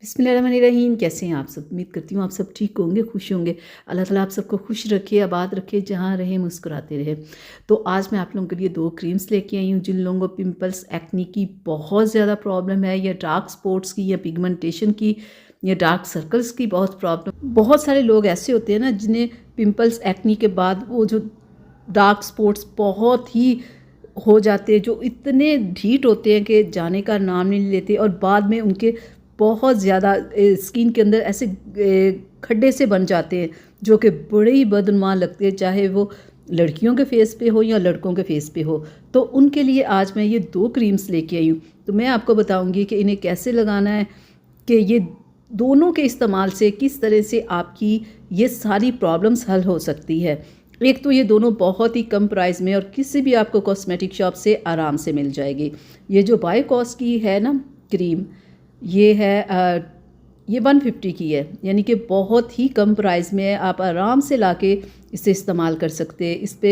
बिस्मिल्लाहिर्रहमानिर्रहीम। कैसे हैं आप सब? उम्मीद करती हूँ आप सब ठीक होंगे, खुश होंगे। अल्लाह ताला आप सबको खुश रखे, आबाद रखे, जहाँ रहे मुस्कुराते रहे। तो आज मैं आप लोगों के लिए 2 क्रीम्स लेके आई हूँ। जिन लोगों को पिंपल्स, एक्ने की बहुत ज़्यादा प्रॉब्लम है, या डार्क स्पॉट्स की, या पिगमेंटेशन की, या डार्क सर्कल्स की बहुत प्रॉब्लम। बहुत सारे लोग ऐसे होते हैं ना जिन्हें पिंपल्स, एक्ने के बाद वो जो डार्क स्पॉट्स बहुत ही हो जाते हैं, जो इतने ढीठ होते हैं कि जाने का नाम नहीं लेते, और बाद में उनके बहुत ज़्यादा स्किन के अंदर ऐसे खड्डे से बन जाते हैं जो कि बड़े ही बदनुमा लगते हैं, चाहे वो लड़कियों के फेस पे हो या लड़कों के फेस पे हो। तो उनके लिए आज मैं ये 2 क्रीम्स लेके आई हूँ। तो मैं आपको बताऊँगी कि इन्हें कैसे लगाना है, कि ये दोनों के इस्तेमाल से किस तरह से आपकी ये सारी प्रॉब्लम्स हल हो सकती है। एक तो ये दोनों बहुत ही कम प्राइस में और किसी भी आपको कॉस्मेटिक शॉप से आराम से मिल जाएगी। ये जो बाय कॉस्ट की है ना क्रीम, ये है ये 150 की है, यानी कि बहुत ही कम प्राइस में है। आप आराम से लाके इसे इस्तेमाल कर सकते हैं। इस पे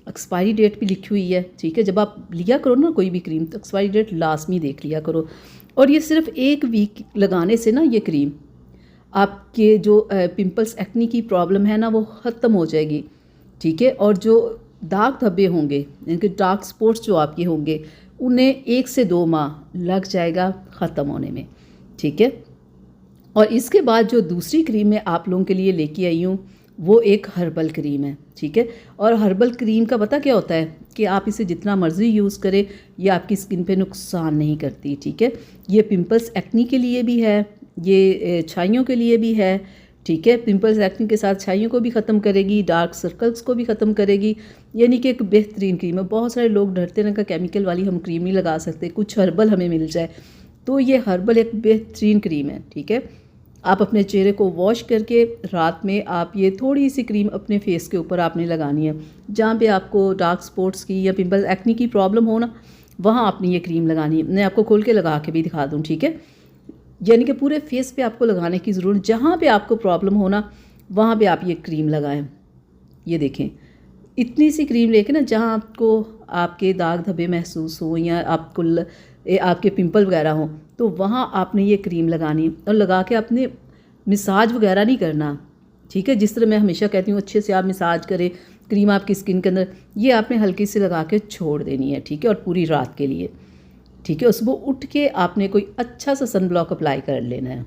एक्सपायरी डेट भी लिखी हुई है, ठीक है। जब आप लिया करो ना कोई भी क्रीम, तो एक्सपायरी डेट लाजमी देख लिया करो। और ये सिर्फ 1 वीक लगाने से ना ये क्रीम आपके जो पिंपल्स, एक्ने की प्रॉब्लम है ना, वो ख़त्म हो जाएगी, ठीक है। और जो दाग धब्बे होंगे, यानी कि डार्क स्पॉट्स जो आपके होंगे, उन्हें 1 से 2 माह लग जाएगा ख़त्म होने में, ठीक है। और इसके बाद जो दूसरी क्रीम मैं आप लोगों के लिए लेके आई हूँ, वो एक हर्बल क्रीम है, ठीक है। और हर्बल क्रीम का पता क्या होता है कि आप इसे जितना मर्ज़ी यूज़ करें, ये आपकी स्किन पे नुकसान नहीं करती, ठीक है। ये पिंपल्स, एक्ने के लिए भी है, ये छाइयों के लिए भी है, ठीक है। पिंपल्स, एक्ने के साथ छाइयों को भी ख़त्म करेगी, डार्क सर्कल्स को भी ख़त्म करेगी, यानी कि एक बेहतरीन क्रीम है। बहुत सारे लोग डरते हैं कि केमिकल वाली हम क्रीम नहीं लगा सकते, कुछ हर्बल हमें मिल जाए। तो ये हर्बल एक बेहतरीन क्रीम है, ठीक है। आप अपने चेहरे को वॉश करके रात में आप ये थोड़ी सी क्रीम अपने फेस के ऊपर आपने लगानी है। जहाँ पे आपको डार्क स्पॉट्स की या पिंपल्स, एक्ने की प्रॉब्लम हो ना, वहाँ आपने ये क्रीम लगानी है। मैं आपको खोल के लगा के भी दिखा दूँ, ठीक है। यानी कि पूरे फेस पे आपको लगाने की ज़रूरत, जहाँ पे आपको प्रॉब्लम हो ना, वहाँ पे आप ये क्रीम लगाएं। ये देखें, इतनी सी क्रीम लेके ना, जहाँ आपको आपके दाग धब्बे महसूस हो या आपको आपके पिंपल वगैरह हो, तो वहाँ आपने ये क्रीम लगानी है। और लगा के आपने मसाज वगैरह नहीं करना, ठीक है। जिस तरह मैं हमेशा कहती हूँ, अच्छे से आप मसाज करें क्रीम आपकी स्किन के अंदर, ये आपने हल्की से लगा के छोड़ देनी है, ठीक है। और पूरी रात के लिए, ठीक है। सुबह उठ के आपने कोई अच्छा सा सन ब्लॉक अप्लाई कर लेना है।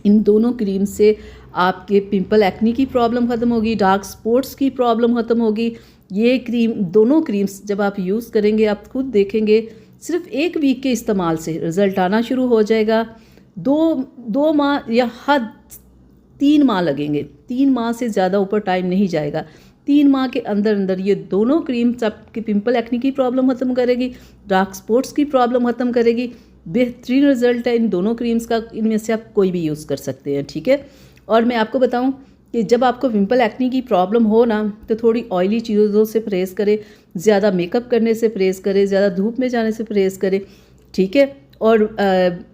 इन दोनों क्रीम से आपके पिंपल, एक्ने की प्रॉब्लम ख़त्म होगी, डार्क स्पॉट्स की प्रॉब्लम ख़त्म होगी। ये क्रीम, दोनों क्रीम्स जब आप यूज़ करेंगे, आप खुद देखेंगे सिर्फ 1 वीक के इस्तेमाल से रिज़ल्ट आना शुरू हो जाएगा। 2 माह या हद 3 माह लगेंगे, 3 माह से ज़्यादा ऊपर टाइम नहीं जाएगा। 3 माह के अंदर अंदर ये दोनों क्रीम्स आपकी पिंपल, एक्ने की प्रॉब्लम ख़त्म करेगी, डार्क स्पॉट्स की प्रॉब्लम ख़त्म करेगी। बेहतरीन रिज़ल्ट है इन दोनों क्रीम्स का, इनमें से आप कोई भी यूज़ कर सकते हैं, ठीक है। और मैं आपको बताऊं कि जब आपको पिंपल, एक्ने की प्रॉब्लम हो ना, तो थोड़ी ऑयली चीज़ों से परहेज़ करें, ज़्यादा मेकअप करने से परहेज़ करें, ज़्यादा धूप में जाने से परहेज़ करें, ठीक है। और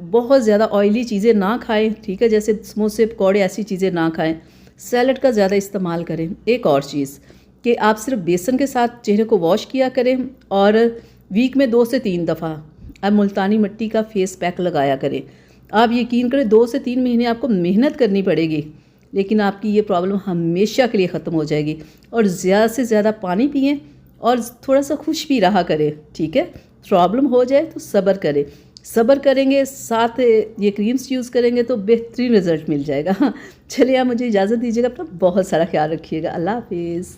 बहुत ज़्यादा ऑयली चीज़ें ना खाएं, ठीक है। जैसे समोसे, पकौड़े, ऐसी चीज़ें ना खाएं। सैलड का ज़्यादा इस्तेमाल करें। एक और चीज़ कि आप सिर्फ बेसन के साथ चेहरे को वॉश किया करें, और वीक में 2 से 3 दफ़ा आप मुल्तानी मिट्टी का फेस पैक लगाया करें। आप यकीन करें, 2 से 3 महीने आपको मेहनत करनी पड़ेगी, लेकिन आपकी ये प्रॉब्लम हमेशा के लिए ख़त्म हो जाएगी। और ज़्यादा से ज़्यादा पानी पिएं और थोड़ा सा खुश भी रहा करें, ठीक है। प्रॉब्लम हो जाए तो सब्र करें, सब्र करेंगे, साथ ये क्रीम्स यूज़ करेंगे तो बेहतरीन रिज़ल्ट मिल जाएगा। चलिए, आप मुझे इजाज़त दीजिएगा, अपना बहुत सारा ख्याल रखिएगा। अल्लाह हाफिज़।